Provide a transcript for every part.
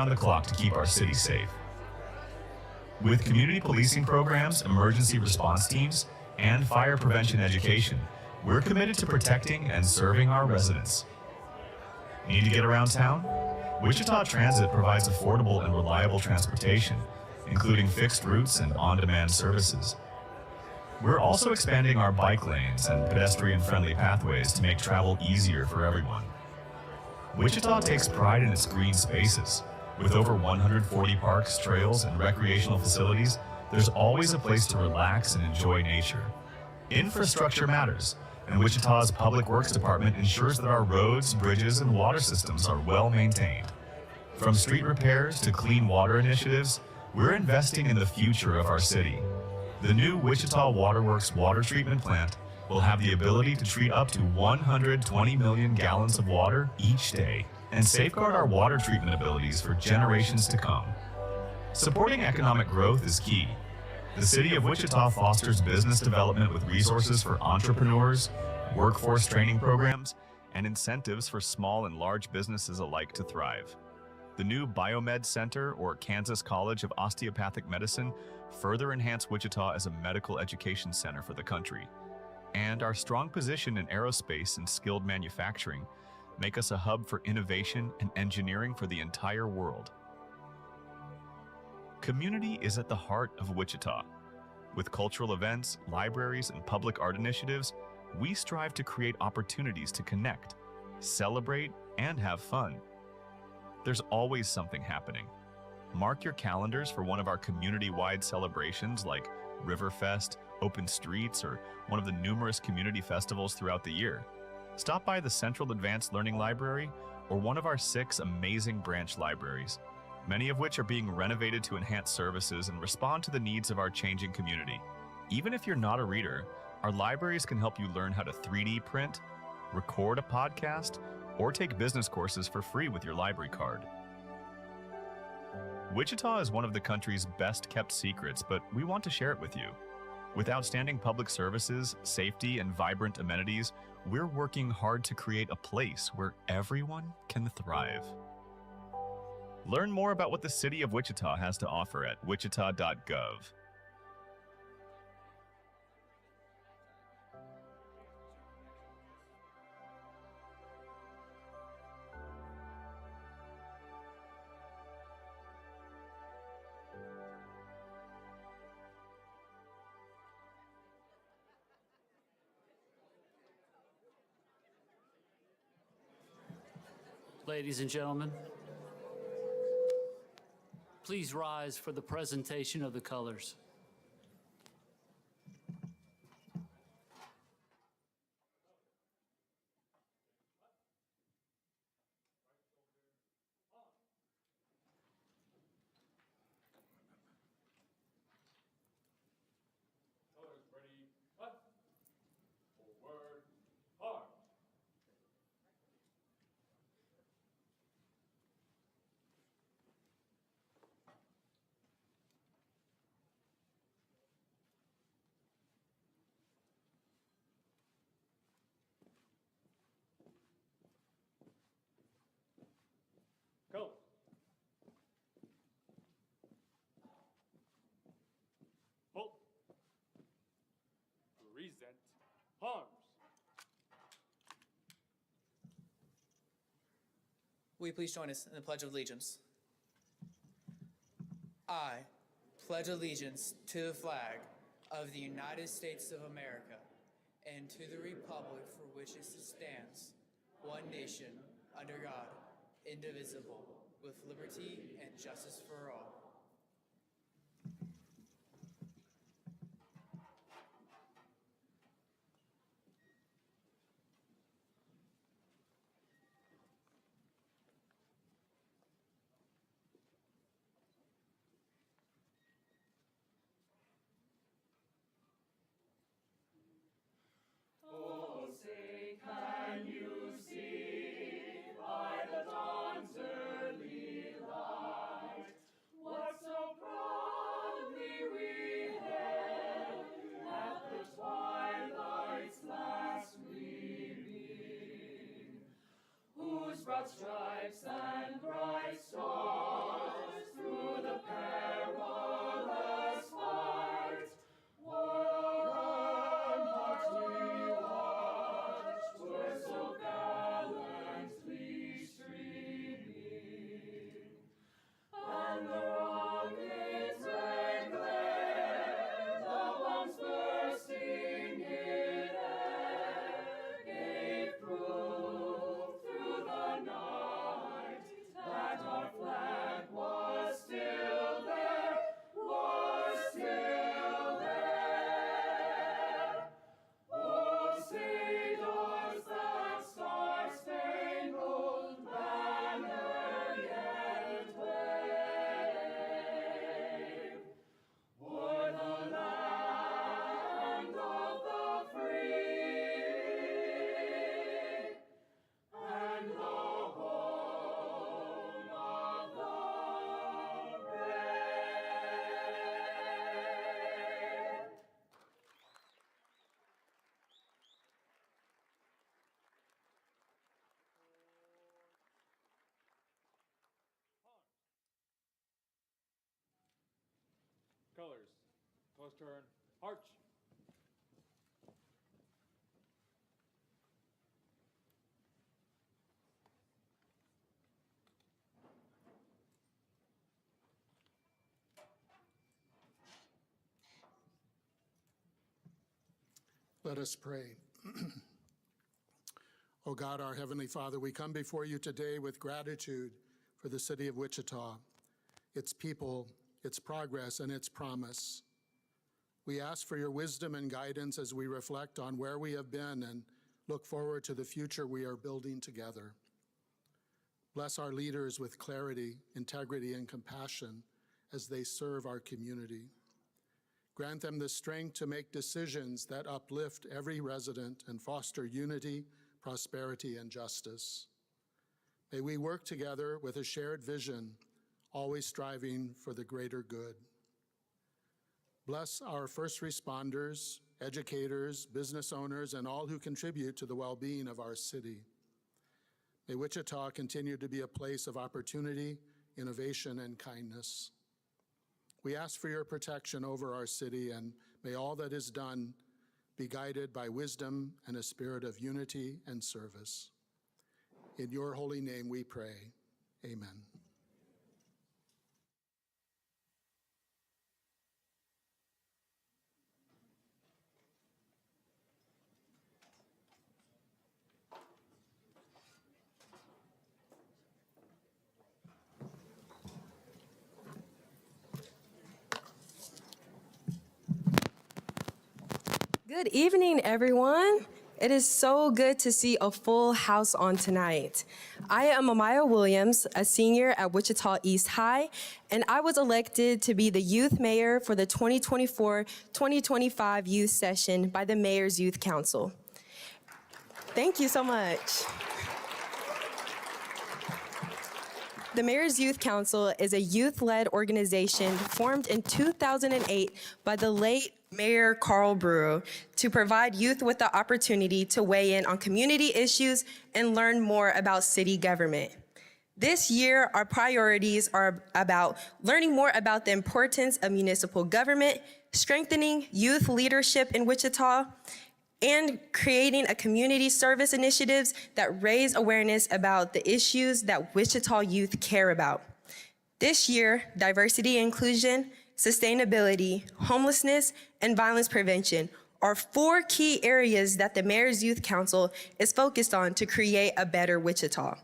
the clock to keep our city safe. With community policing programs, emergency response teams, and fire prevention education, we're committed to protecting and serving our residents. Need to get around town? Wichita Transit provides affordable and reliable transportation, including fixed routes and on-demand services. We're also expanding our bike lanes and pedestrian-friendly pathways to make travel easier for everyone. Wichita takes pride in its green spaces. With over 140 parks, trails, and recreational facilities, there's always a place to relax and enjoy nature. Infrastructure matters, and Wichita's Public Works Department ensures that our roads, bridges, and water systems are well maintained. From street repairs to clean water initiatives, we're investing in the future of our city. The new Wichita Waterworks water treatment plant will have the ability to treat up to 120 million gallons of water each day and safeguard our water treatment abilities for generations to come. Supporting economic growth is key. The City of Wichita fosters business development with resources for entrepreneurs, workforce training programs, and incentives for small and large businesses alike to thrive. The new Biomed Center, or Kansas College of Osteopathic Medicine, further enhance Wichita as a medical education center for the country. And our strong position in aerospace and skilled manufacturing make us a hub for innovation and engineering for the entire world. Community is at the heart of Wichita. With cultural events, libraries, and public art initiatives, we strive to create opportunities to connect, celebrate, and have fun. There's always something happening. Mark your calendars for one of our community-wide celebrations like Riverfest, Open Streets, or one of the numerous community festivals throughout the year. Stop by the Central Advanced Learning Library or one of our 6 amazing branch libraries, many of which are being renovated to enhance services and respond to the needs of our changing community. Even if you're not a reader, our libraries can help you learn how to 3D print, record a podcast, or take business courses for free with your library card. Wichita is one of the country's best-kept secrets, but we want to share it with you. With outstanding public services, safety, and vibrant amenities, we're working hard to create a place where everyone can thrive. Learn more about what the City of Wichita has to offer at wichita.gov. Ladies and gentlemen, please rise for the presentation of the colors. Go. Pull. Present arms. Will you please join us in the Pledge of Allegiance? I pledge allegiance to the flag of the United States of America and to the republic for which it stands, one nation, under God, indivisible, with liberty and justice for all. Oh, say, can you see by the dawn's early light what colors. Close turn. March. Let us pray. O God, our Heavenly Father, we come before you today with gratitude for the city of Wichita, its people, its progress, and its promise. We ask for your wisdom and guidance as we reflect on where we have been and look forward to the future we are building together. Bless our leaders with clarity, integrity, and compassion as they serve our community. Grant them the strength to make decisions that uplift every resident and foster unity, prosperity, and justice. May we work together with a shared vision, always striving for the greater good. Bless our first responders, educators, business owners, and all who contribute to the well-being of our city. May Wichita continue to be a place of opportunity, innovation, and kindness. We ask for your protection over our city, and may all that is done be guided by wisdom and a spirit of unity and service. In your holy name we pray, amen. Good evening, everyone. It is so good to see a full house on tonight. I am Amaya Williams, a senior at Wichita East High, and I was elected to be the youth mayor for the 2024-2025 youth session by the Mayor's Youth Council. Thank you so much. The Mayor's Youth Council is a youth-led organization formed in 2008 by the late Mayor Carl Brewer to provide youth with the opportunity to weigh in on community issues and learn more about city government. This year, our priorities are about learning more about the importance of municipal government, strengthening youth leadership in Wichita, and creating a community service initiatives that raise awareness about the issues that Wichita youth care about. This year, diversity and inclusion, sustainability, homelessness, and violence prevention are 4 key areas that the Mayor's Youth Council is focused on to create a better Wichita.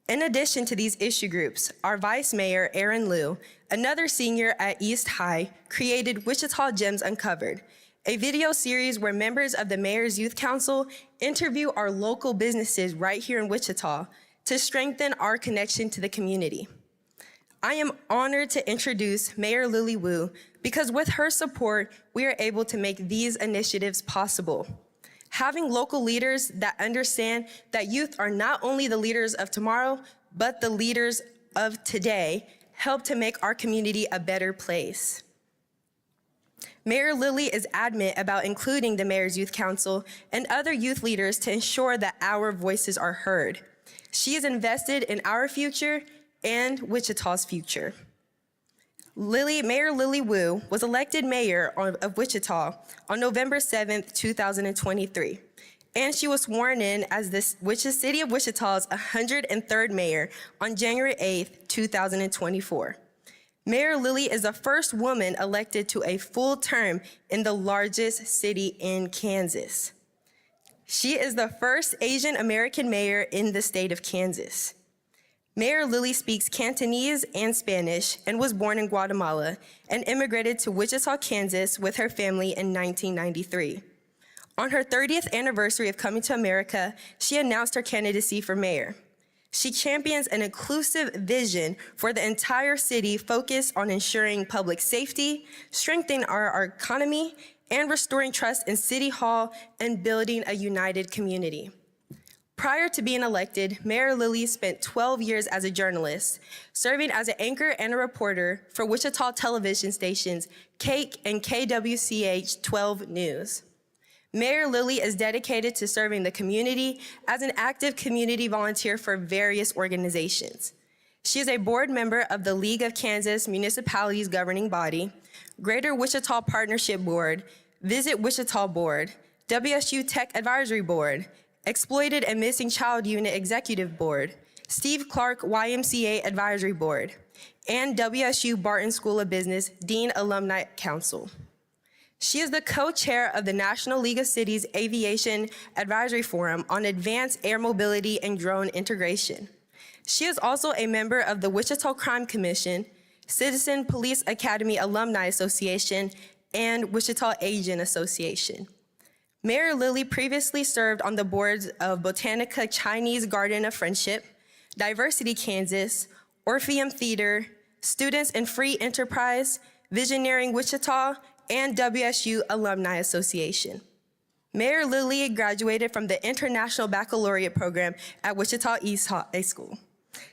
In addition to these issue groups, our Vice Mayor, Aaron Liu, another senior at East High, created Wichita Gems Uncovered, a video series where members of the Mayor's Youth Council interview our local businesses right here in Wichita to strengthen our connection to the community. I am honored to introduce Mayor Lily Wu because with her support, we are able to make these initiatives possible. Having local leaders that understand that youth are not only the leaders of tomorrow, but the leaders of today help to make our community a better place. Mayor Lilly is adamant about including the Mayor's Youth Council and other youth leaders to ensure that our voices are heard. She is invested in our future and Wichita's future. Mayor Lily Wu was elected mayor of Wichita on November 7th, 2023, and she was sworn in as the City of Wichita's 103rd mayor on January 8th, 2024. Mayor Lily is the first woman elected to a full term in the largest city in Kansas. She is the first Asian American mayor in the state of Kansas. Mayor Lily speaks Cantonese and Spanish and was born in Guatemala and immigrated to Wichita, Kansas with her family in 1993. On her 30th anniversary of coming to America, she announced her candidacy for mayor. She champions an inclusive vision for the entire city focused on ensuring public safety, strengthening our economy, and restoring trust in City Hall and building a united community. Prior to being elected, Mayor Lilly spent 12 years as a journalist, serving as an anchor and a reporter for Wichita television stations KAKE and KWCH 12 News. Mayor Lilly is dedicated to serving the community as an active community volunteer for various organizations. She is a board member of the League of Kansas Municipalities governing body, Greater Wichita Partnership Board, Visit Wichita Board, WSU Tech Advisory Board, Exploited and Missing Child Unit Executive Board, Steve Clark YMCA Advisory Board, and WSU Barton School of Business Dean Alumni Council. She is the co-chair of the National League of Cities Aviation Advisory Forum on Advanced Air Mobility and Drone Integration. She is also a member of the Wichita Crime Commission, Citizen Police Academy Alumni Association, and Wichita Asian Association. Mayor Lilly previously served on the boards of Botanica Chinese Garden of Friendship, Diversity Kansas, Orpheum Theater, Students in Free Enterprise, Visioneering Wichita, and WSU Alumni Association. Mayor Lilly graduated from the International Baccalaureate program at Wichita East High School.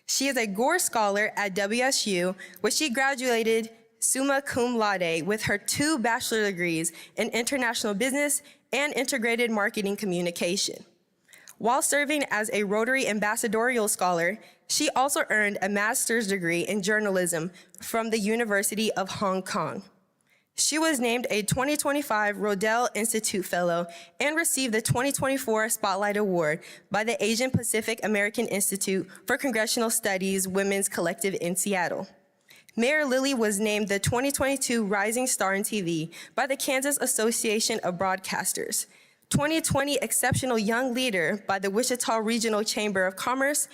She is a Gore Scholar at WSU, where she graduated summa cum laude with her 2 bachelor degrees in international business and integrated marketing communication. While serving as a Rotary Ambassadorial Scholar, she also earned a master's degree in journalism from the University of Hong Kong. She was named a 2025 Rodel Institute Fellow and received the 2024 Spotlight Award by the Asian Pacific American Institute for Congressional Studies Women's Collective in Seattle. Mayor Lilly was named the 2022 Rising Star in TV by the Kansas Association of Broadcasters, 2020 Exceptional Young Leader by the Wichita Regional Chamber of Commerce,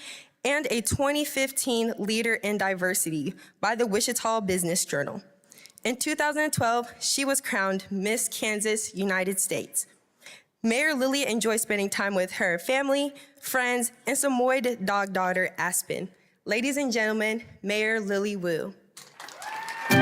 and a 2015 Leader in Diversity by the Wichita Business Journal. In 2012, she was crowned Miss Kansas, United States. Mayor Lilly enjoys spending time with her family, friends, and Samoyed dog daughter, Aspen. Ladies and gentlemen, Mayor Lilly Wu. I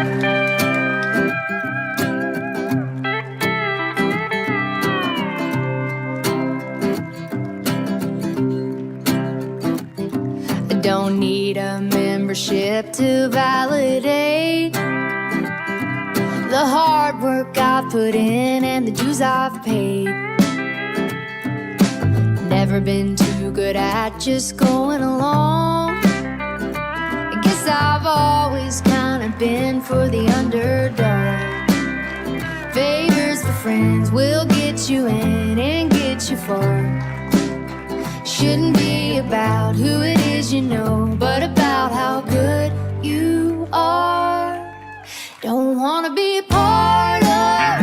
don't need a membership to validate the hard work I've put in and the dues I've paid. Never been too good at just going along. I guess I've always kind of been for the underdog. Favors for friends will get you in and get you far. Shouldn't be about who it is you know, but about how good you are. Don't wanna be a part of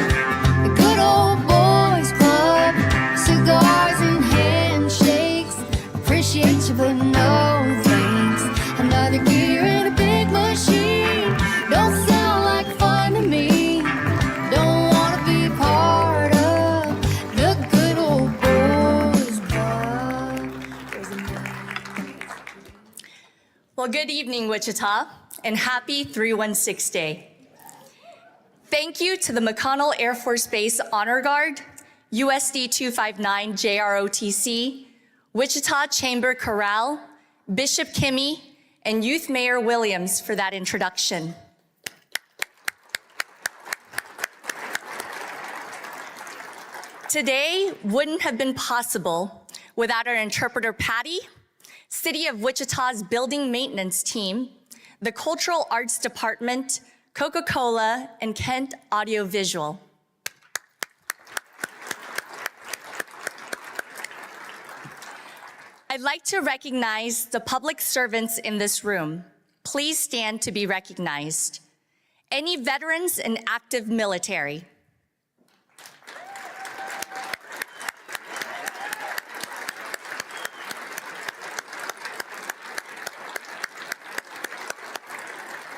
the good old boys club, cigars and handshakes. Appreciate you, but no thanks. Another gear in a big machine don't sound like fun to me. Don't wanna be part of the good old boys club. Well, good evening, Wichita, and happy 316 Day. Thank you to the McConnell Air Force Base Honor Guard, USD 259 JROTC, Wichita Chamber Chorale, Bishop Kimmy, and Youth Mayor Williams for that introduction. Today wouldn't have been possible without our interpreter Patty, City of Wichita's building maintenance team, the Cultural Arts Department, Coca-Cola, and Kent Audiovisual. I'd like to recognize the public servants in this room. Please stand to be recognized. Any veterans and active military.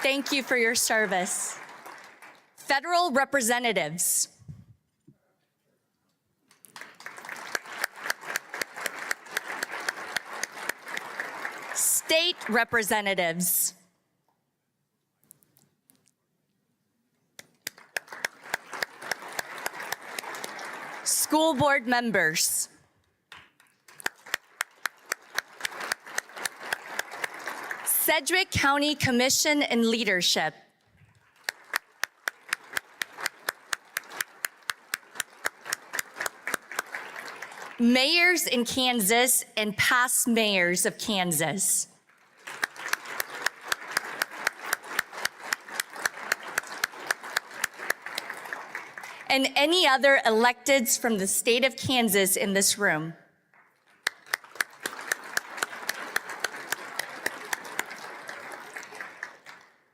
Thank you for your service. Federal representatives. State representatives. School board members. Sedgwick County Commission and Leadership. Mayors in Kansas and past mayors of Kansas. and any other electeds from the state of Kansas in this room.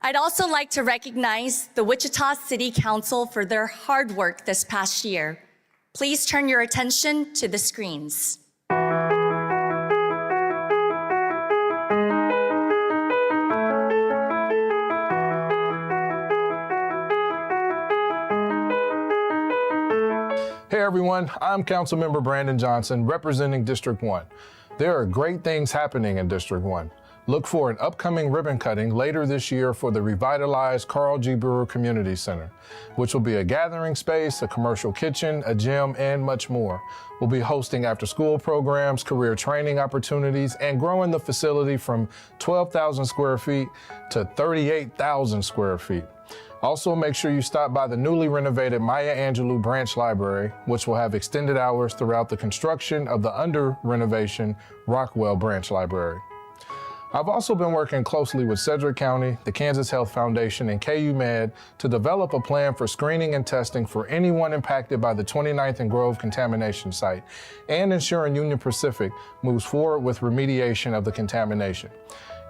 I'd also like to recognize the Wichita City Council for their hard work this past year. Please turn your attention to the screens. Hey everyone, I'm Councilmember Brandon Johnson representing District 1. There are great things happening in District 1. Look for an upcoming ribbon cutting later this year for the revitalized Carl G. Brewer Community Center, which will be a gathering space, a commercial kitchen, a gym, and much more. We'll be hosting after-school programs, career training opportunities, and growing the facility from 12,000 square feet to 38,000 square feet. Also, make sure you stop by the newly renovated Maya Angelou Branch Library, which will have extended hours throughout the construction of the under-renovation Rockwell Branch Library. I've also been working closely with Sedgwick County, the Kansas Health Foundation, and KU Med to develop a plan for screening and testing for anyone impacted by the 29th and Grove contamination site, and ensuring Union Pacific moves forward with remediation of the contamination.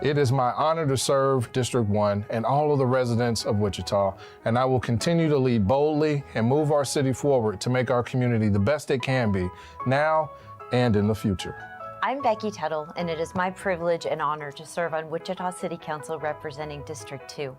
It is my honor to serve District 1 and all of the residents of Wichita, and I will continue to lead boldly and move our city forward to make our community the best it can be, now and in the future. I'm Becky Tuttle, and it is my privilege and honor to serve on Wichita City Council representing District 2.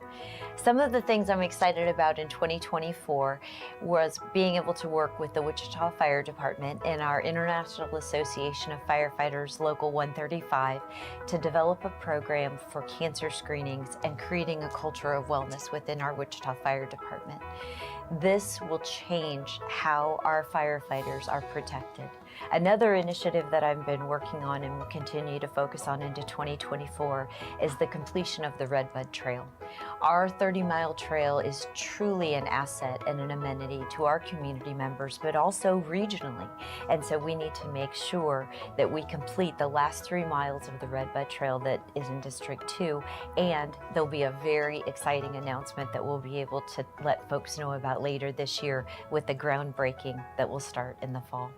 Some of the things I'm excited about in 2024 was being able to work with the Wichita Fire Department and our International Association of Firefighters Local 135 to develop a program for cancer screenings and creating a culture of wellness within our Wichita Fire Department. This will change how our firefighters are protected. Another initiative that I've been working on and will continue to focus on into 2024 is the completion of the Redbud Trail. Our 30-mile trail is truly an asset and an amenity to our community members, but also regionally. And so we need to make sure that we complete the last 3 miles of the Redbud Trail that is in District 2, and there'll be a very exciting announcement that we'll be able to let folks know about later this year with the groundbreaking that will start in the fall.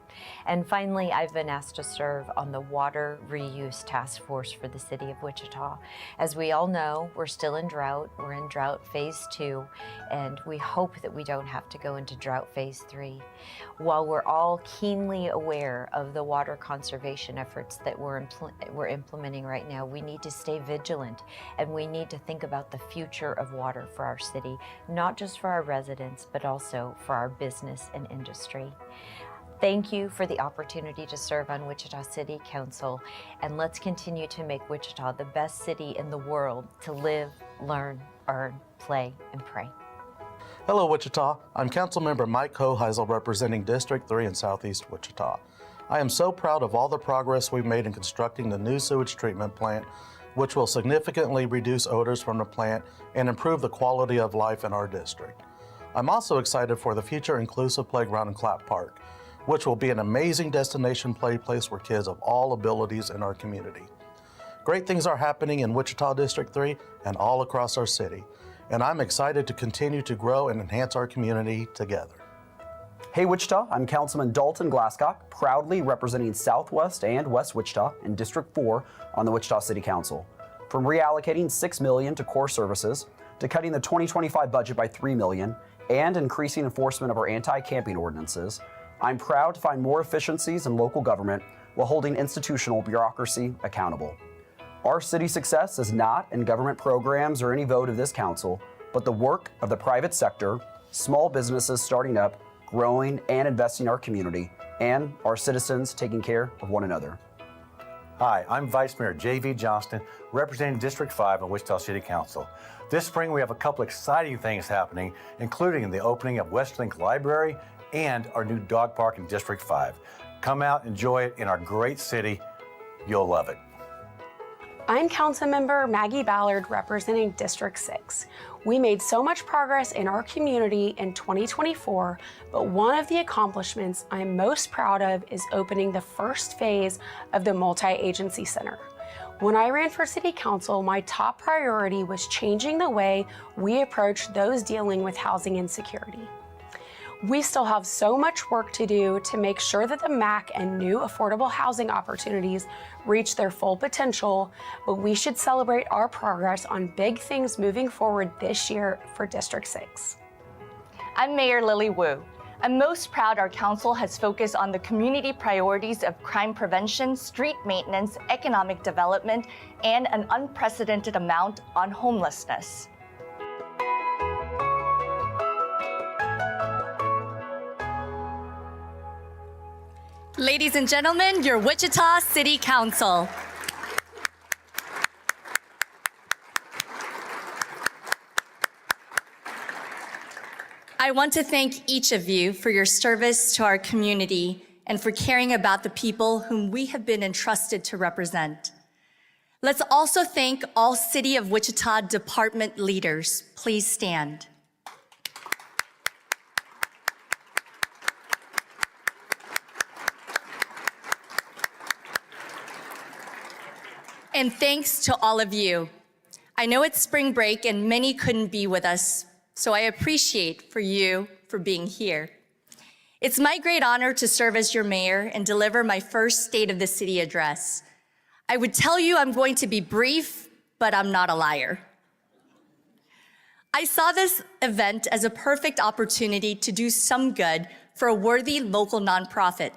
And finally, I've been asked to serve on the Water Reuse Task Force for the City of Wichita. As we all know, we're still in drought. We're in drought phase 2, and we hope that we don't have to go into drought phase 3. While we're all keenly aware of the water conservation efforts that we're implementing right now, we need to stay vigilant, and we need to think about the future of water for our city, not just for our residents, but also for our business and industry. Thank you for the opportunity to serve on Wichita City Council, and let's continue to make Wichita the best city in the world to live, learn, earn, play, and pray. Hello, Wichita. I'm Councilmember Mike Hoheisel representing District 3 in Southeast Wichita. I am so proud of all the progress we've made in constructing the new sewage treatment plant, which will significantly reduce odors from the plant and improve the quality of life in our district. I'm also excited for the future inclusive playground in Clapp Park, which will be an amazing destination play place for kids of all abilities in our community. Great things are happening in Wichita District 3 and all across our city, and I'm excited to continue to grow and enhance our community together. Hey Wichita, I'm Councilman Dalton Glasscock, proudly representing Southwest and West Wichita in District 4 on the Wichita City Council. From reallocating $6 million to core services, to cutting the 2025 budget by $3 million, and increasing enforcement of our anti-camping ordinances, I'm proud to find more efficiencies in local government while holding institutional bureaucracy accountable. Our city's success is not in government programs or any vote of this council, but the work of the private sector, small businesses starting up, growing and investing in our community, and our citizens taking care of one another. Hi, I'm Vice Mayor J.V. Johnston, representing District 5 in Wichita City Council. This spring we have a couple exciting things happening, including the opening of Westlink Library and our new dog park in District 5. Come out, enjoy it in our great city. You'll love it. I'm Councilmember Maggie Ballard representing District 6. We made so much progress in our community in 2024, but one of the accomplishments I'm most proud of is opening the first phase of the Multi-Agency Center. When I ran for City Council, my top priority was changing the way we approach those dealing with housing insecurity. We still have so much work to do to make sure that the MAC and new affordable housing opportunities reach their full potential, but we should celebrate our progress on big things moving forward this year for District 6. I'm Mayor Lily Wu. I'm most proud our council has focused on the community priorities of crime prevention, street maintenance, economic development, and an unprecedented amount on homelessness. Ladies and gentlemen, your Wichita City Council. I want to thank each of you for your service to our community and for caring about the people whom we have been entrusted to represent. Let's also thank all City of Wichita department leaders. Please stand. And thanks to all of you. I know it's spring break and many couldn't be with us, so I appreciate you for being here. It's my great honor to serve as your mayor and deliver my first State of the City address. I would tell you I'm going to be brief, but I'm not a liar. I saw this event as a perfect opportunity to do some good for a worthy local nonprofit.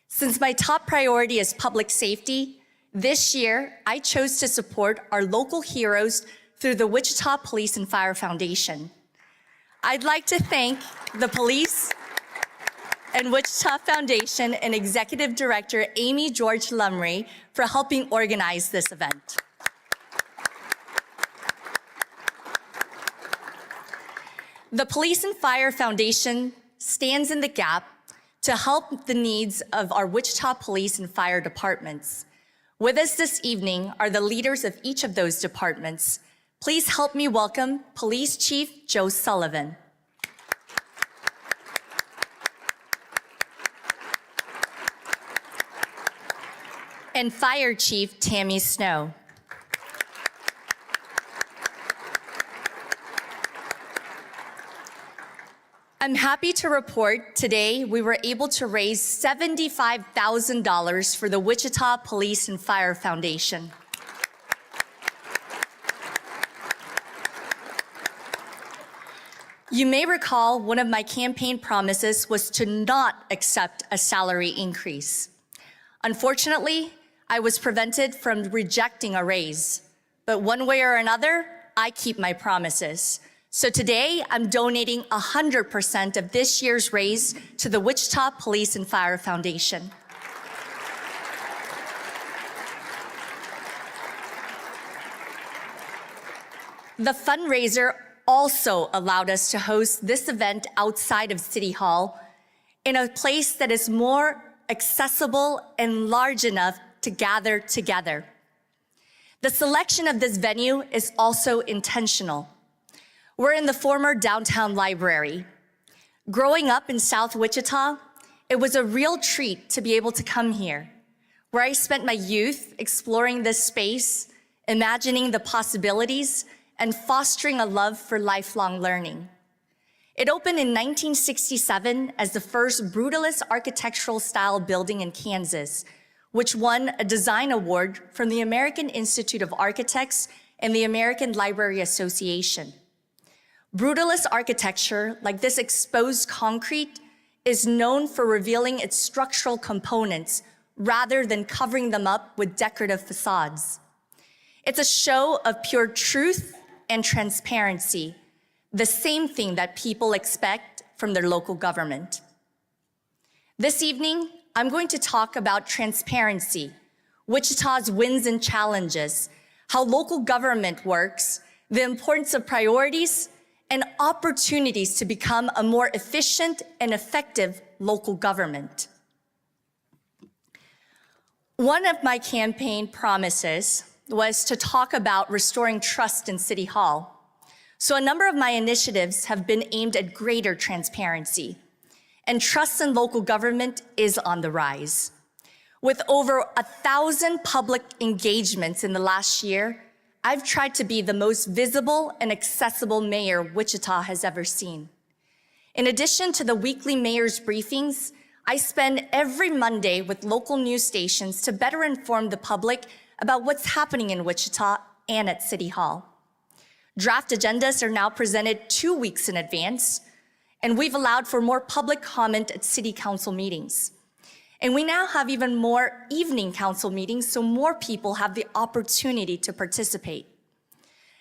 Since my top priority is public safety, this year I chose to support our local heroes through the Wichita Police and Fire Foundation. I'd like to thank the Police and Wichita Foundation and Executive Director Amy George Lumry for helping organize this event. The Police and Fire Foundation stands in the gap to help the needs of our Wichita Police and Fire departments. With us this evening are the leaders of each of those departments. Please help me welcome Police Chief Joe Sullivan. And Fire Chief Tammy Snow. I'm happy to report today we were able to raise $75,000 for the Wichita Police and Fire Foundation. You may recall one of my campaign promises was to not accept a salary increase. Unfortunately, I was prevented from rejecting a raise, but one way or another, I keep my promises. So today, I'm donating 100% of this year's raise to the Wichita Police and Fire Foundation. The fundraiser also allowed us to host this event outside of City Hall in a place that is more accessible and large enough to gather together. The selection of this venue is also intentional. We're in the former downtown library. Growing up in South Wichita, it was a real treat to be able to come here, where I spent my youth exploring this space, imagining the possibilities, and fostering a love for lifelong learning. It opened in 1967 as the first brutalist architectural style building in Kansas, which won a design award from the American Institute of Architects and the American Library Association. Brutalist architecture, like this exposed concrete, is known for revealing its structural components rather than covering them up with decorative facades. It's a show of pure truth and transparency, the same thing that people expect from their local government. This evening, I'm going to talk about transparency, Wichita's wins and challenges, how local government works, the importance of priorities, and opportunities to become a more efficient and effective local government. One of my campaign promises was to talk about restoring trust in City Hall. So a number of my initiatives have been aimed at greater transparency, and trust in local government is on the rise. With over 1,000 public engagements in the last year, I've tried to be the most visible and accessible mayor Wichita has ever seen. In addition to the weekly mayor's briefings, I spend every Monday with local news stations to better inform the public about what's happening in Wichita and at City Hall. Draft agendas are now presented 2 weeks in advance, and we've allowed for more public comment at City Council meetings. And we now have even more evening council meetings, so more people have the opportunity to participate.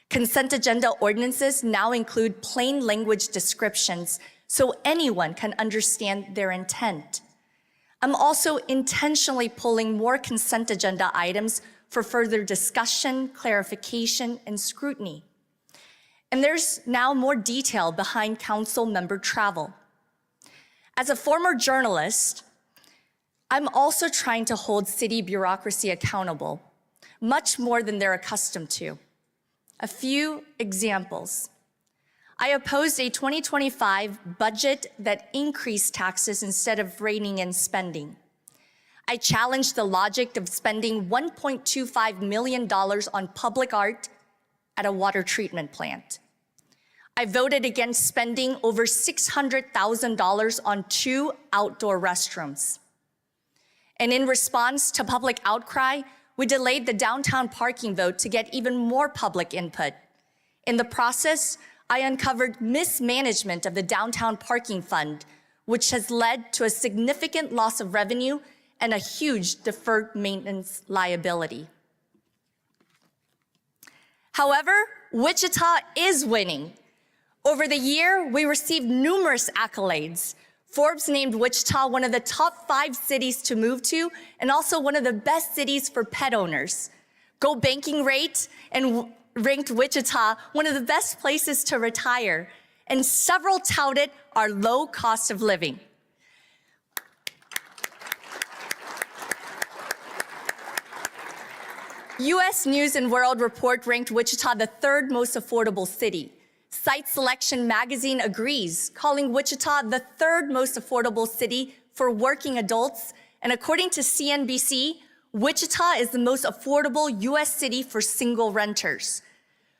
Consent agenda ordinances now include plain language descriptions so anyone can understand their intent. I'm also intentionally pulling more consent agenda items for further discussion, clarification, and scrutiny. And there's now more detail behind council member travel. As a former journalist, I'm also trying to hold city bureaucracy accountable, much more than they're accustomed to. A few examples. I opposed a 2025 budget that increased taxes instead of reining in spending. I challenged the logic of spending $1.25 million on public art at a water treatment plant. I voted against spending over $600,000 on 2 outdoor restrooms. And in response to public outcry, we delayed the downtown parking vote to get even more public input. In the process, I uncovered mismanagement of the downtown parking fund, which has led to a significant loss of revenue and a huge deferred maintenance liability. However, Wichita is winning. Over the year, we received numerous accolades. Forbes named Wichita one of the top 5 cities to move to and also one of the best cities for pet owners. Go Banking ranked Wichita one of the best places to retire, and several touted our low cost of living. U.S. News & World Report ranked Wichita the 3rd most affordable city. Site Selection magazine agrees, calling Wichita the 3rd most affordable city for working adults. And according to CNBC, Wichita is the most affordable U.S. city for single renters.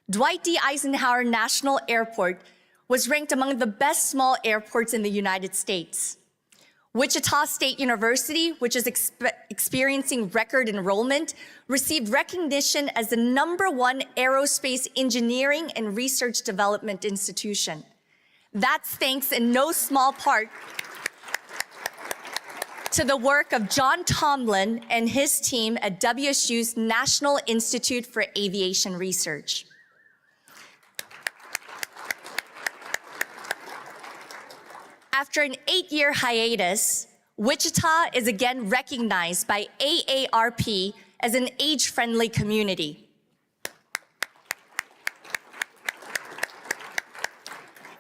Dwight D. Eisenhower National Airport was ranked among the best small airports in the United States. Wichita State University, which is experiencing record enrollment, received recognition as the #1 aerospace engineering and research development institution. That's thanks in no small part to the work of John Tomlin and his team at WSU's National Institute for Aviation Research. After an 8-year hiatus, Wichita is again recognized by AARP as an age-friendly community.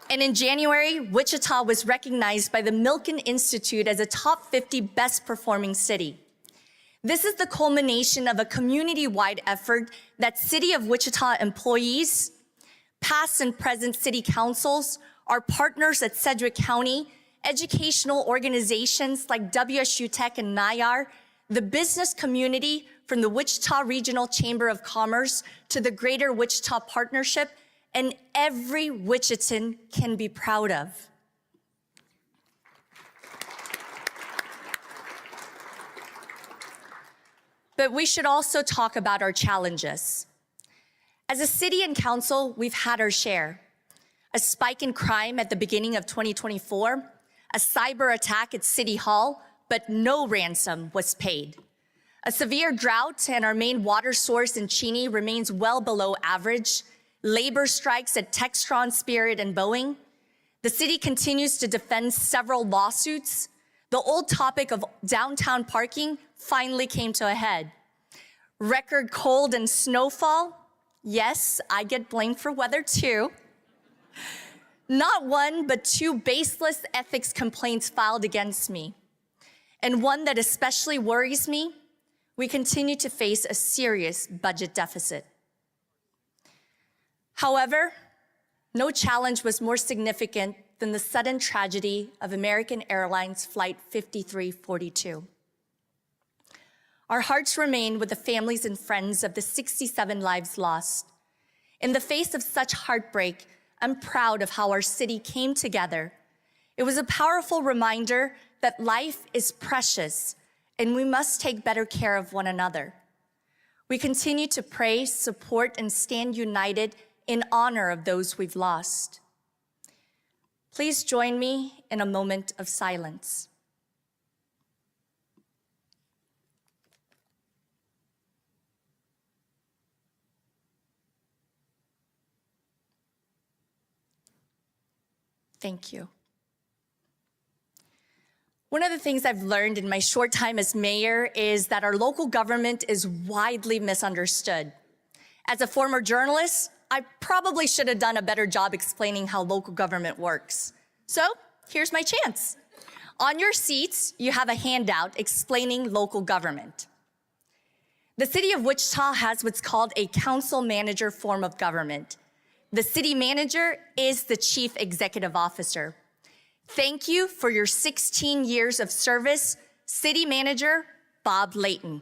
And in January, Wichita was recognized by the Milken Institute as a top 50 best performing city. This is the culmination of a community-wide effort that City of Wichita employees, past and present city councils, our partners at Sedgwick County, educational organizations like WSU Tech and NIAR, the business community from the Wichita Regional Chamber of Commerce to the Greater Wichita Partnership, and every Wichitan can be proud of. But we should also talk about our challenges. As a city and council, we've had our share. A spike in crime at the beginning of 2024, a cyber attack at City Hall, but no ransom was paid. A severe drought and our main water source in Cheney remains well below average. Labor strikes at Textron, Spirit, and Boeing. The city continues to defend several lawsuits. The old topic of downtown parking finally came to a head. Record cold and snowfall. Yes, I get blamed for weather too. Not 1, but 2 baseless ethics complaints filed against me. And one that especially worries me, we continue to face a serious budget deficit. However, no challenge was more significant than the sudden tragedy of American Airlines Flight 5342. Our hearts remain with the families and friends of the 67 lives lost. In the face of such heartbreak, I'm proud of how our city came together It was a powerful reminder that life is precious and we must take better care of one another. We continue to pray, support, and stand united in honor of those we've lost. Please join me in a moment of silence. Thank you. One of the things I've learned in my short time as mayor is that our local government is widely misunderstood. As a former journalist, I probably should have done a better job explaining how local government works. So here's my chance. On your seats, you have a handout explaining local government. The city of Wichita has what's called a council manager form of government. The city manager is the chief executive officer. Thank you for your 16 years of service, City Manager Bob Layton.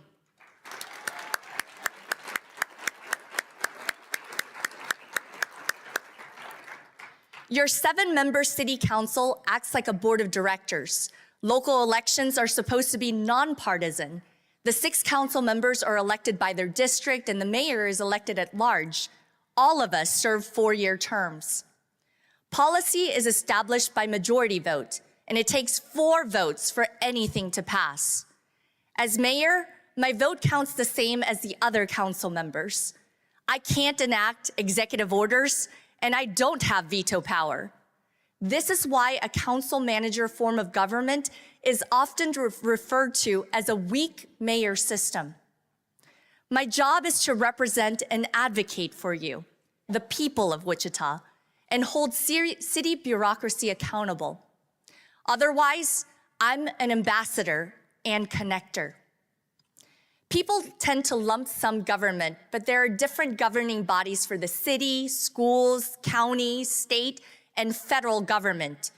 Your 7-member city council acts like a board of directors. Local elections are supposed to be nonpartisan. The 6 council members are elected by their district and the mayor is elected at large. All of us serve 4-year terms. Policy is established by majority vote, and it takes 4 votes for anything to pass. As mayor, my vote counts the same as the other council members. I can't enact executive orders, and I don't have veto power. This is why a council manager form of government is often referred to as a weak mayor system. My job is to represent and advocate for you, the people of Wichita, and hold city bureaucracy accountable. Otherwise, I'm an ambassador and connector. People tend to lump sum government, but there are different governing bodies for the city, schools, county, state, and federal government,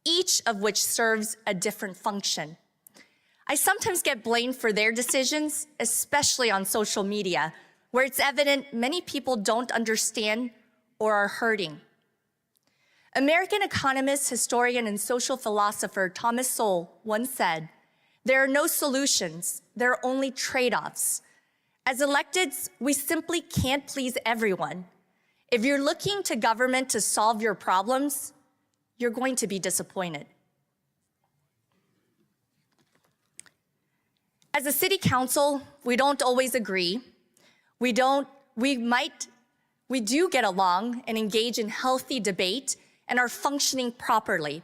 each of which serves a different function. I sometimes get blamed for their decisions, especially on social media, where it's evident many people don't understand or are hurting. American economist, historian, and social philosopher Thomas Sowell once said, "There are no solutions, there are only trade-offs." As electeds, we simply can't please everyone. If you're looking to government to solve your problems, you're going to be disappointed. As a city council, we don't always agree. We do get along and engage in healthy debate and are functioning properly.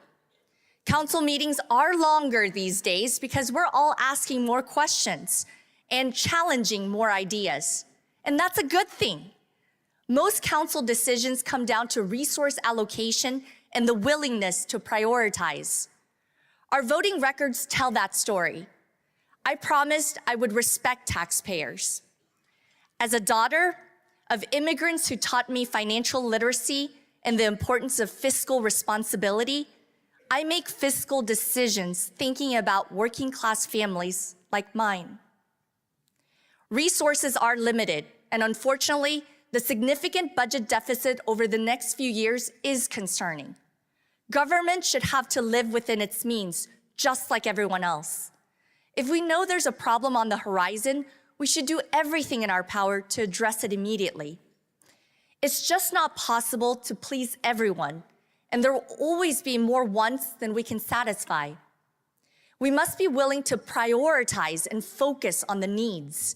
Council meetings are longer these days because we're all asking more questions and challenging more ideas. And that's a good thing. Most council decisions come down to resource allocation and the willingness to prioritize. Our voting records tell that story. I promised I would respect taxpayers. As a daughter of immigrants who taught me financial literacy and the importance of fiscal responsibility, I make fiscal decisions thinking about working class families like mine. Resources are limited, and unfortunately, the significant budget deficit over the next few years is concerning. Government should have to live within its means, just like everyone else. If we know there's a problem on the horizon, we should do everything in our power to address it immediately. It's just not possible to please everyone, and there will always be more wants than we can satisfy. We must be willing to prioritize and focus on the needs.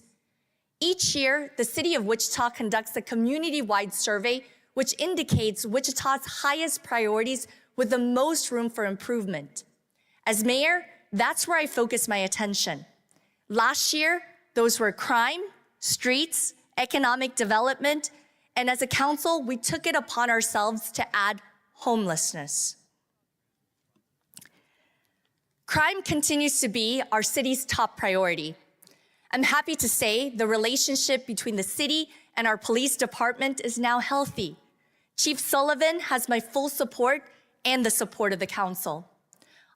Each year, the City of Wichita conducts a community-wide survey which indicates Wichita's highest priorities with the most room for improvement. As mayor, that's where I focus my attention. Last year, those were crime, streets, economic development, and as a council, we took it upon ourselves to add homelessness. Crime continues to be our city's top priority. I'm happy to say the relationship between the city and our police department is now healthy. Chief Sullivan has my full support and the support of the council.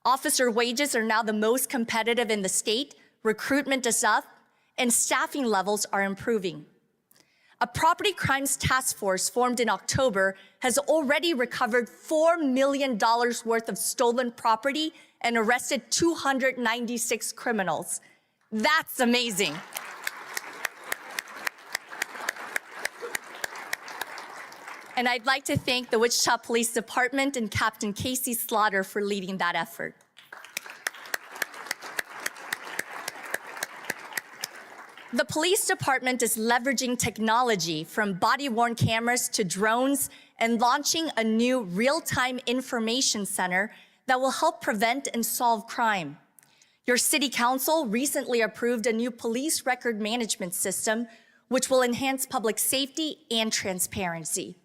Officer wages are now the most competitive in the state, recruitment is up, and staffing levels are improving. A property crimes task force formed in October has already recovered $4 million worth of stolen property and arrested 296 criminals. That's amazing. And I'd like to thank the Wichita Police Department and Captain Casey Slaughter for leading that effort. The police department is leveraging technology from body-worn cameras to drones and launching a new real-time information center that will help prevent and solve crime. Your city council recently approved a new police record management system, which will enhance public safety and transparency.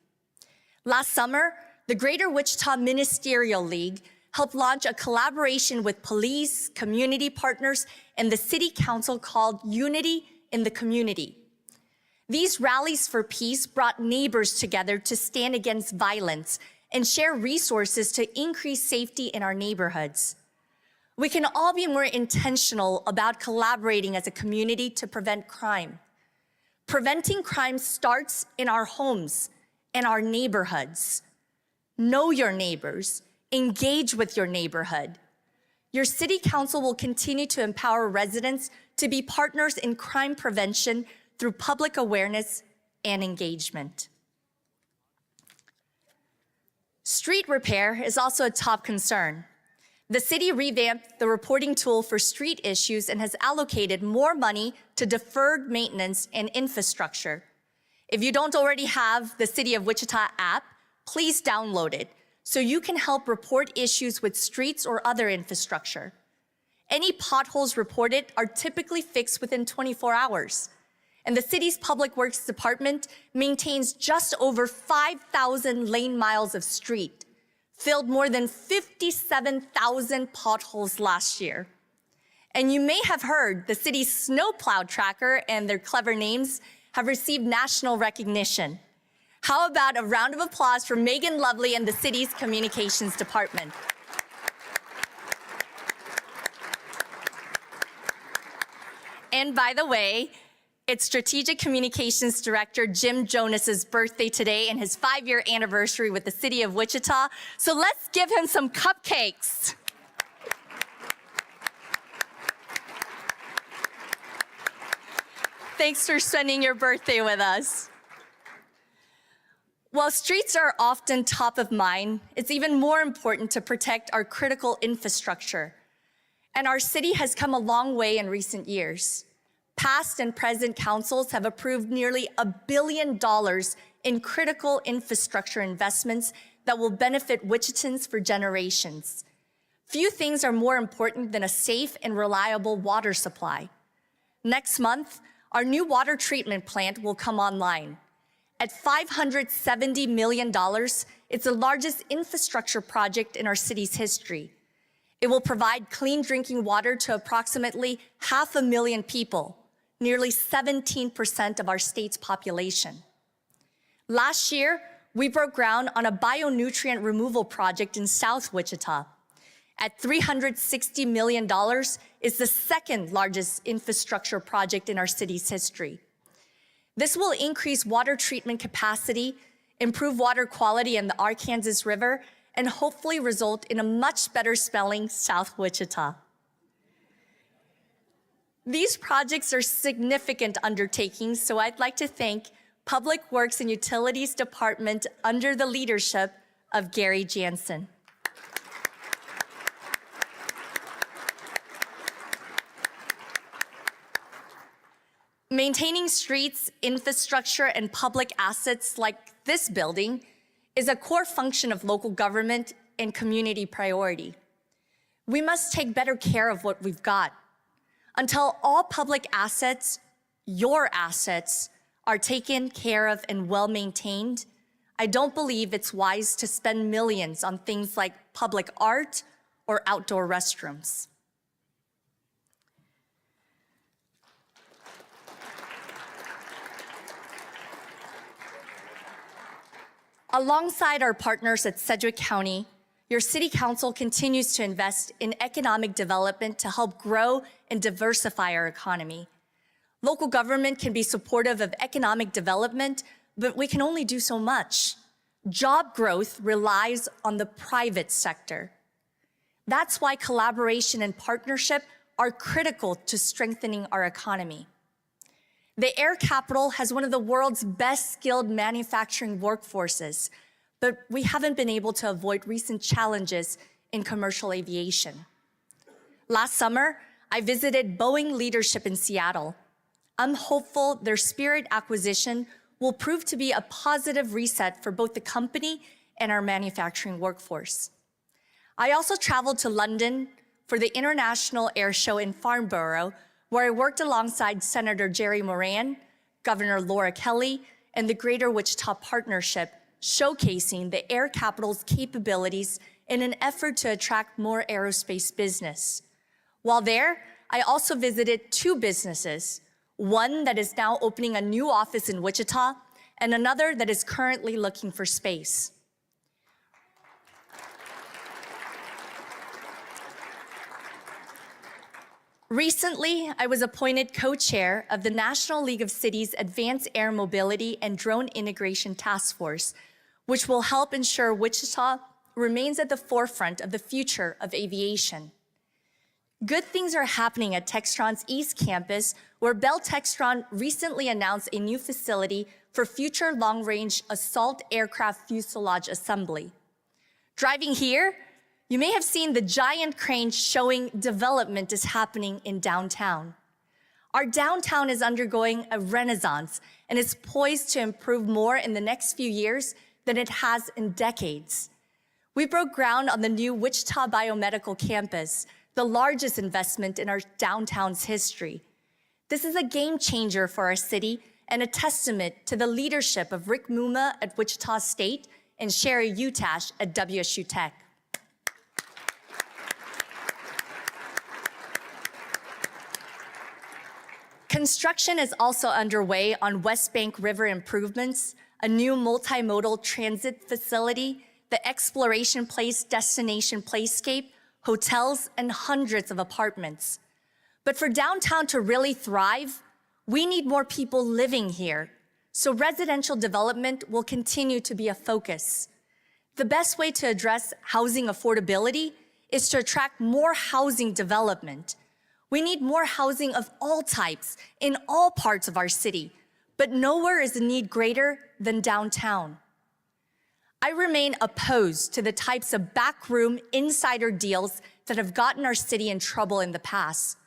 Last summer, the Greater Wichita Ministerial League helped launch a collaboration with police, community partners, and the city council called Unity in the Community. These rallies for peace brought neighbors together to stand against violence and share resources to increase safety in our neighborhoods. We can all be more intentional about collaborating as a community to prevent crime. Preventing crime starts in our homes and our neighborhoods. Know your neighbors, engage with your neighborhood. Your city council will continue to empower residents to be partners in crime prevention through public awareness and engagement. Street repair is also a top concern. The city revamped the reporting tool for street issues and has allocated more money to deferred maintenance and infrastructure. If you don't already have the City of Wichita app, please download it so you can help report issues with streets or other infrastructure. Any potholes reported are typically fixed within 24 hours. And the city's Public Works Department maintains just over 5,000 lane miles of street, filled more than 57,000 potholes last year. And you may have heard the city's snowplow tracker and their clever names have received national recognition. How about a round of applause for Megan Lovely and the city's communications department? And by the way, it's Strategic Communications Director Jim Jonas's birthday today and his 5-year anniversary with the City of Wichita. So let's give him some cupcakes. Thanks for spending your birthday with us. While streets are often top of mind, it's even more important to protect our critical infrastructure. And our city has come a long way in recent years. Past and present councils have approved nearly $1 billion in critical infrastructure investments that will benefit Wichitans for generations. Few things are more important than a safe and reliable water supply. Next month, our new water treatment plant will come online. At $570 million, it's the largest infrastructure project in our city's history. It will provide clean drinking water to approximately 500,000 people, nearly 17% of our state's population. Last year, we broke ground on a bionutrient removal project in South Wichita. At $360 million, it's the second largest infrastructure project in our city's history. This will increase water treatment capacity, improve water quality in the Arkansas River, and hopefully result in a much better smelling South Wichita. These projects are significant undertakings, so I'd like to thank Public Works and Utilities Department under the leadership of Gary Jansen. Maintaining streets, infrastructure, and public assets like this building is a core function of local government and community priority. We must take better care of what we've got. Until all public assets, your assets, are taken care of and well-maintained, I don't believe it's wise to spend millions on things like public art or outdoor restrooms. Alongside our partners at Sedgwick County, your City Council continues to invest in economic development to help grow and diversify our economy. Local government can be supportive of economic development, but we can only do so much. Job growth relies on the private sector. That's why collaboration and partnership are critical to strengthening our economy. The air capital has one of the world's best skilled manufacturing workforces, but we haven't been able to avoid recent challenges in commercial aviation. Last summer, I visited Boeing leadership in Seattle. I'm hopeful their Spirit acquisition will prove to be a positive reset for both the company and our manufacturing workforce. I also traveled to London for the International Air Show in Farnborough, where I worked alongside Senator Jerry Moran, Governor Laura Kelly, and the Greater Wichita Partnership, showcasing the air capital's capabilities in an effort to attract more aerospace business. While there, I also visited 2 businesses, one that is now opening a new office in Wichita, and another that is currently looking for space. Recently, I was appointed co-chair of the National League of Cities Advanced Air Mobility and Drone Integration Task Force, which will help ensure Wichita remains at the forefront of the future of aviation. Good things are happening at Textron's East Campus, where Bell Textron recently announced a new facility for future long-range assault aircraft fuselage assembly. Driving here, you may have seen the giant crane showing development is happening in downtown. Our downtown is undergoing a renaissance and is poised to improve more in the next few years than it has in decades. We broke ground on the new Wichita Biomedical Campus, the largest investment in our downtown's history. This is a game changer for our city and a testament to the leadership of Rick Muma at Wichita State and Sherry Utash at WSU Tech. Construction is also underway on West Bank River improvements, a new multimodal transit facility, the Exploration Place Destination Playscape, hotels, and hundreds of apartments. But for downtown to really thrive, we need more people living here, so residential development will continue to be a focus. The best way to address housing affordability is to attract more housing development. We need more housing of all types in all parts of our city, but nowhere is the need greater than downtown. I remain opposed to the types of backroom insider deals that have gotten our city in trouble in the past.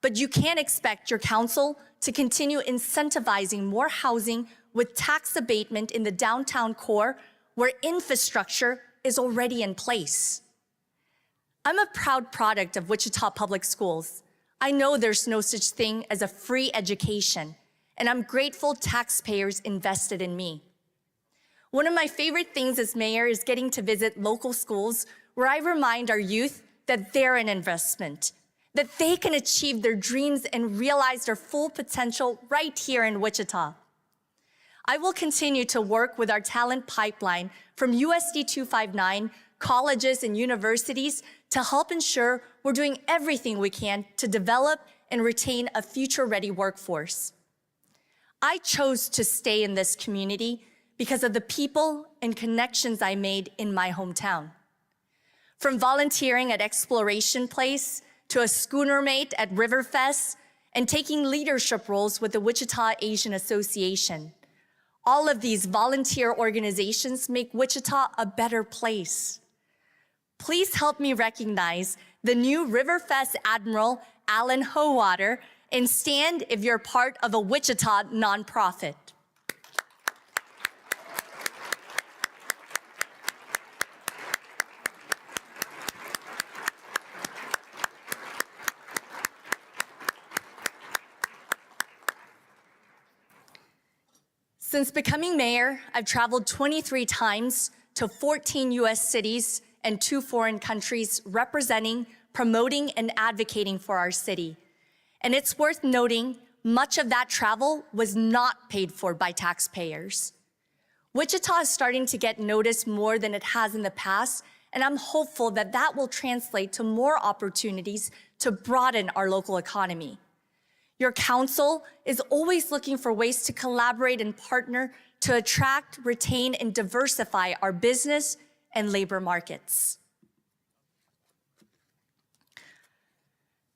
But you can't expect your council to continue incentivizing more housing with tax abatement in the downtown core where infrastructure is already in place. I'm a proud product of Wichita Public Schools. I know there's no such thing as a free education, and I'm grateful taxpayers invested in me. One of my favorite things as mayor is getting to visit local schools where I remind our youth that they're an investment, that they can achieve their dreams and realize their full potential right here in Wichita. I will continue to work with our talent pipeline from USD 259, colleges and universities to help ensure we're doing everything we can to develop and retain a future-ready workforce. I chose to stay in this community because of the people and connections I made in my hometown. From volunteering at Exploration Place to a schooner mate at Riverfest and taking leadership roles with the Wichita Asian Association. All of these volunteer organizations make Wichita a better place. Please help me recognize the new Riverfest Admiral Alan Howater and stand if you're part of a Wichita nonprofit. Since becoming mayor, I've traveled 23 times to 14 US cities and 2 foreign countries representing, promoting, and advocating for our city. And it's worth noting, much of that travel was not paid for by taxpayers. Wichita is starting to get noticed more than it has in the past, and I'm hopeful that that will translate to more opportunities to broaden our local economy. Your council is always looking for ways to collaborate and partner to attract, retain, and diversify our business and labor markets.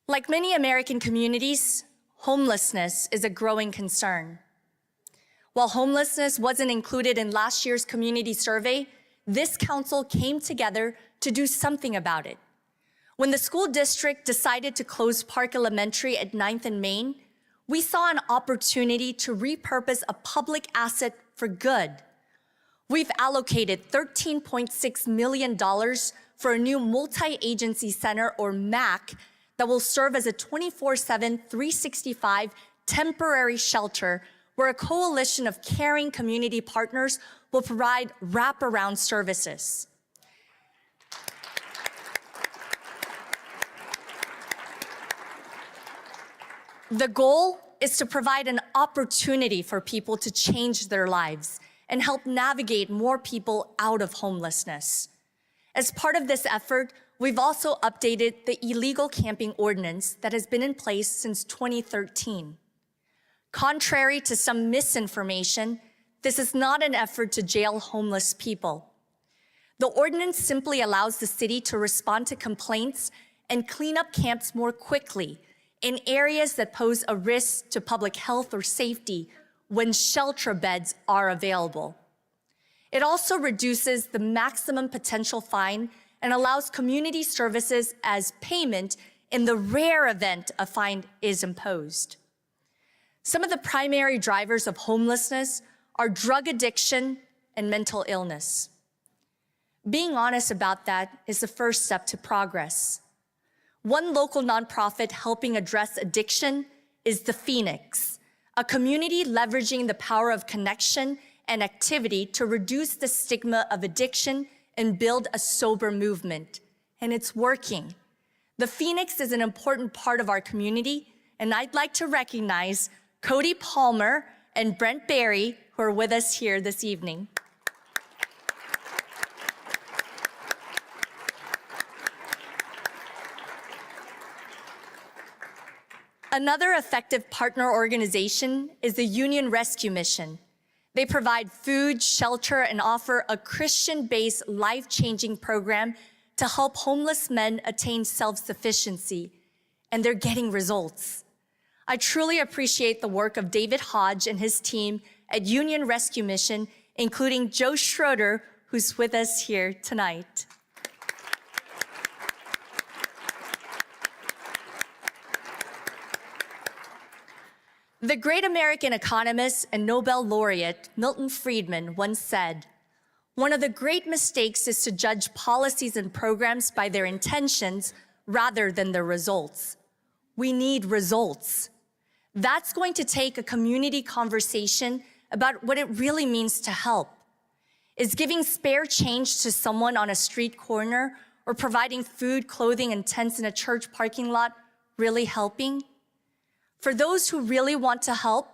Like many American communities, homelessness is a growing concern. While homelessness wasn't included in last year's community survey, this council came together to do something about it. When the school district decided to close Park Elementary at 9th and Main, we saw an opportunity to repurpose a public asset for good. We've allocated $13.6 million for a new multi-agency center, or MAC, that will serve as a 24/7, 365 temporary shelter where a coalition of caring community partners will provide wraparound services. The goal is to provide an opportunity for people to change their lives and help navigate more people out of homelessness. As part of this effort, we've also updated the illegal camping ordinance that has been in place since 2013. Contrary to some misinformation, this is not an effort to jail homeless people. The ordinance simply allows the city to respond to complaints and clean up camps more quickly in areas that pose a risk to public health or safety when shelter beds are available. It also reduces the maximum potential fine and allows community services as payment in the rare event a fine is imposed. Some of the primary drivers of homelessness are drug addiction and mental illness. Being honest about that is the first step to progress. One local nonprofit helping address addiction is The Phoenix, a community leveraging the power of connection and activity to reduce the stigma of addiction and build a sober movement. And it's working. The Phoenix is an important part of our community, and I'd like to recognize Cody Palmer and Brent Berry, who are with us here this evening. Another effective partner organization is the Union Rescue Mission. They provide food, shelter, and offer a Christian-based, life-changing program to help homeless men attain self-sufficiency, and they're getting results. I truly appreciate the work of David Hodge and his team at Union Rescue Mission, including Joe Schroeder, who's with us here tonight. The great American economist and Nobel laureate Milton Friedman once said, "One of the great mistakes is to judge policies and programs by their intentions rather than their results." We need results. That's going to take a community conversation about what it really means to help. Is giving spare change to someone on a street corner or providing food, clothing, and tents in a church parking lot really helping? For those who really want to help,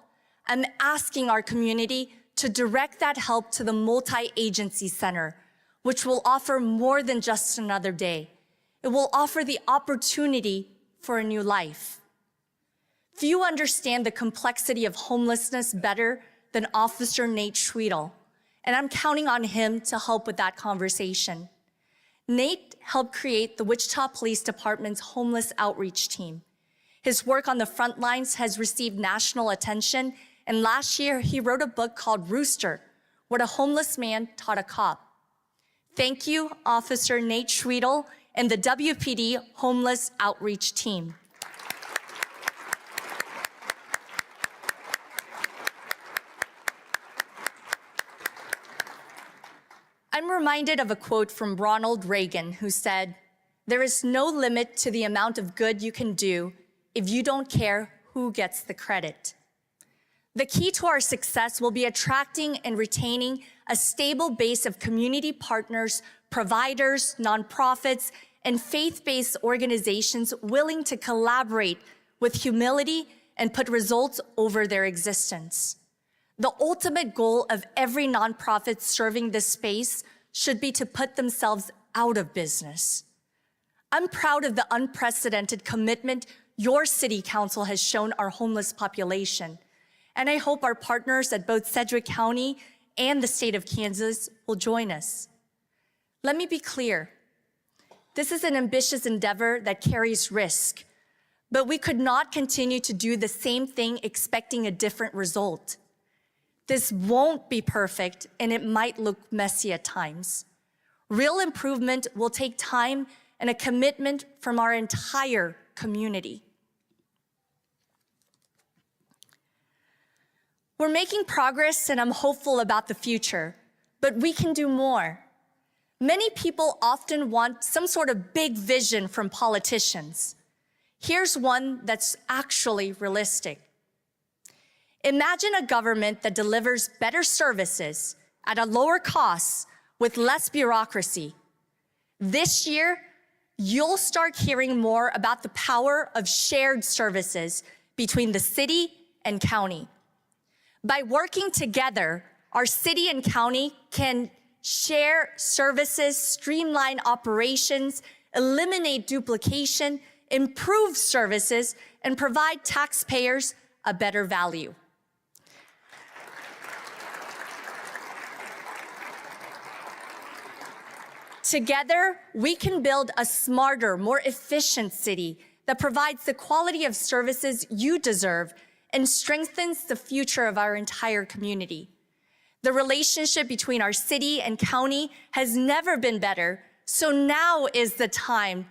I'm asking our community to direct that help to the multi-agency center, which will offer more than just another day. It will offer the opportunity for a new life. Few understand the complexity of homelessness better than Officer Nate Schwedel, and I'm counting on him to help with that conversation. Nate helped create the Wichita Police Department's homeless outreach team. His work on the front lines has received national attention, and last year he wrote a book called Rooster, What a Homeless Man Taught a Cop. Thank you, Officer Nate Schwedel and the WPD Homeless Outreach Team. I'm reminded of a quote from Ronald Reagan, who said, "There is no limit to the amount of good you can do if you don't care who gets the credit." The key to our success will be attracting and retaining a stable base of community partners, providers, nonprofits, and faith-based organizations willing to collaborate with humility and put results over their existence. The ultimate goal of every nonprofit serving this space should be to put themselves out of business. I'm proud of the unprecedented commitment your city council has shown our homeless population. And I hope our partners at both Sedgwick County and the state of Kansas will join us. Let me be clear. This is an ambitious endeavor that carries risk, but we could not continue to do the same thing expecting a different result. This won't be perfect, and it might look messy at times. Real improvement will take time and a commitment from our entire community. We're making progress, and I'm hopeful about the future, but we can do more. Many people often want some sort of big vision from politicians. Here's one that's actually realistic. Imagine a government that delivers better services at a lower cost with less bureaucracy. This year, you'll start hearing more about the power of shared services between the city and county. By working together, our city and county can share services, streamline operations, eliminate duplication, improve services, and provide taxpayers a better value. Together, we can build a smarter, more efficient city that provides the quality of services you deserve and strengthens the future of our entire community. The relationship between our city and county has never been better, so now is the time.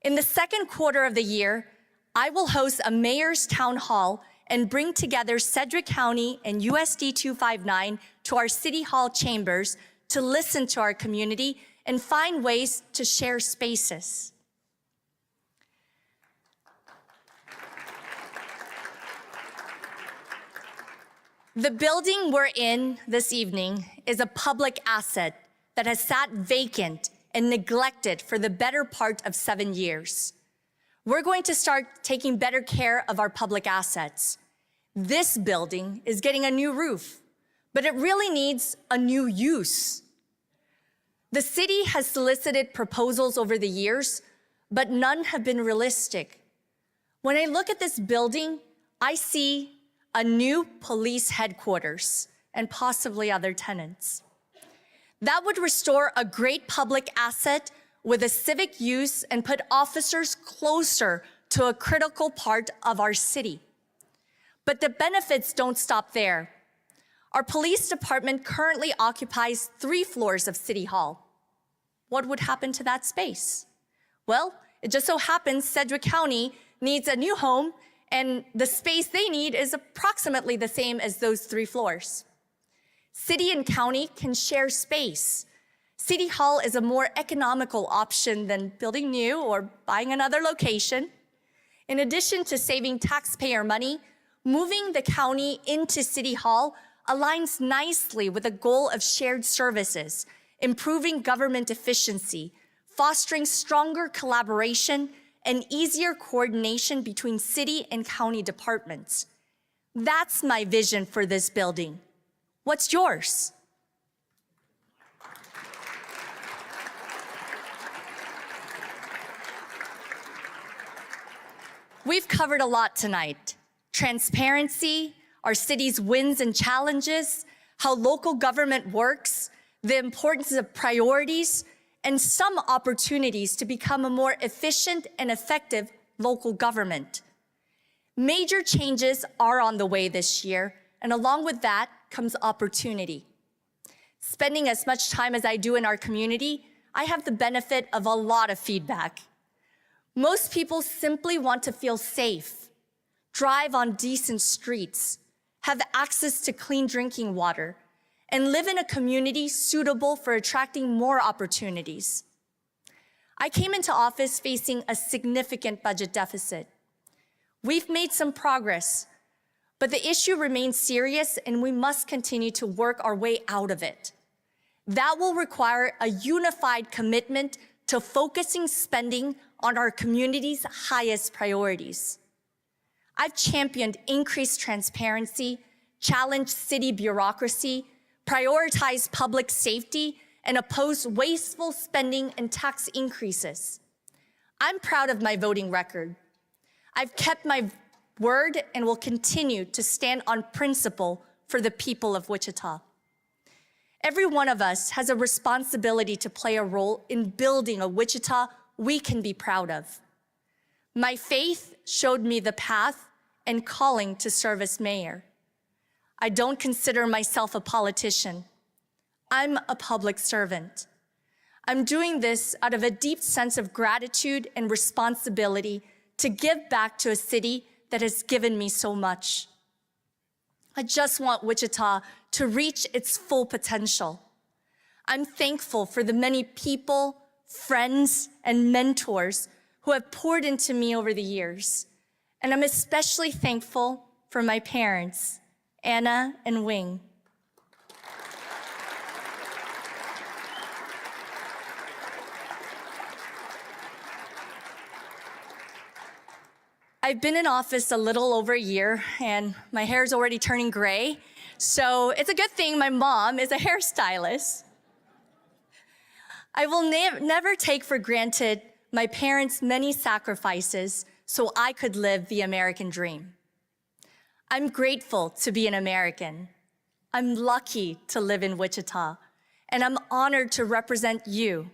In the second quarter of the year, I will host a mayor's town hall and bring together Sedgwick County and USD 259 to our city hall chambers to listen to our community and find ways to share spaces. The building we're in this evening is a public asset that has sat vacant and neglected for the better part of 7 years. We're going to start taking better care of our public assets. This building is getting a new roof, but it really needs a new use. The city has solicited proposals over the years, but none have been realistic. When I look at this building, I see a new police headquarters and possibly other tenants. That would restore a great public asset with a civic use and put officers closer to a critical part of our city. But the benefits don't stop there. Our police department currently occupies 3 floors of City Hall. What would happen to that space? Well, it just so happens Sedgwick County needs a new home, and the space they need is approximately the same as those 3 floors. City and county can share space. City Hall is a more economical option than building new or buying another location. In addition to saving taxpayer money, moving the county into City Hall aligns nicely with the goal of shared services, improving government efficiency, fostering stronger collaboration, and easier coordination between city and county departments. That's my vision for this building. What's yours? We've covered a lot tonight. Transparency, our city's wins and challenges, how local government works, the importance of priorities, and some opportunities to become a more efficient and effective local government. Major changes are on the way this year, and along with that comes opportunity. Spending as much time as I do in our community, I have the benefit of a lot of feedback. Most people simply want to feel safe, drive on decent streets, have access to clean drinking water, and live in a community suitable for attracting more opportunities. I came into office facing a significant budget deficit. We've made some progress, but the issue remains serious and we must continue to work our way out of it. That will require a unified commitment to focusing spending on our community's highest priorities. I've championed increased transparency, challenged city bureaucracy, prioritized public safety, and opposed wasteful spending and tax increases. I'm proud of my voting record. I've kept my word and will continue to stand on principle for the people of Wichita. Every one of us has a responsibility to play a role in building a Wichita we can be proud of. My faith showed me the path and calling to serve as mayor. I don't consider myself a politician. I'm a public servant. I'm doing this out of a deep sense of gratitude and responsibility to give back to a city that has given me so much. I just want Wichita to reach its full potential. I'm thankful for the many people, friends, and mentors who have poured into me over the years. And I'm especially thankful for my parents, Anna and Wing. I've been in office a little over a year, and my hair's already turning gray, so it's a good thing my mom is a hairstylist. I will never take for granted my parents' many sacrifices so I could live the American dream. I'm grateful to be an American. I'm lucky to live in Wichita, and I'm honored to represent you.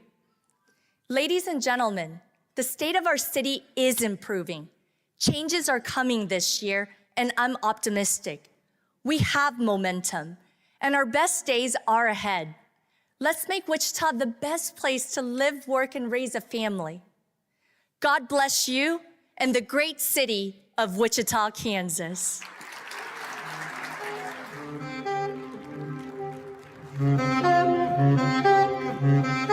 Ladies and gentlemen, the state of our city is improving. Changes are coming this year, and I'm optimistic. We have momentum, and our best days are ahead. Let's make Wichita the best place to live, work, and raise a family. God bless you and the great city of Wichita, Kansas. Thank you.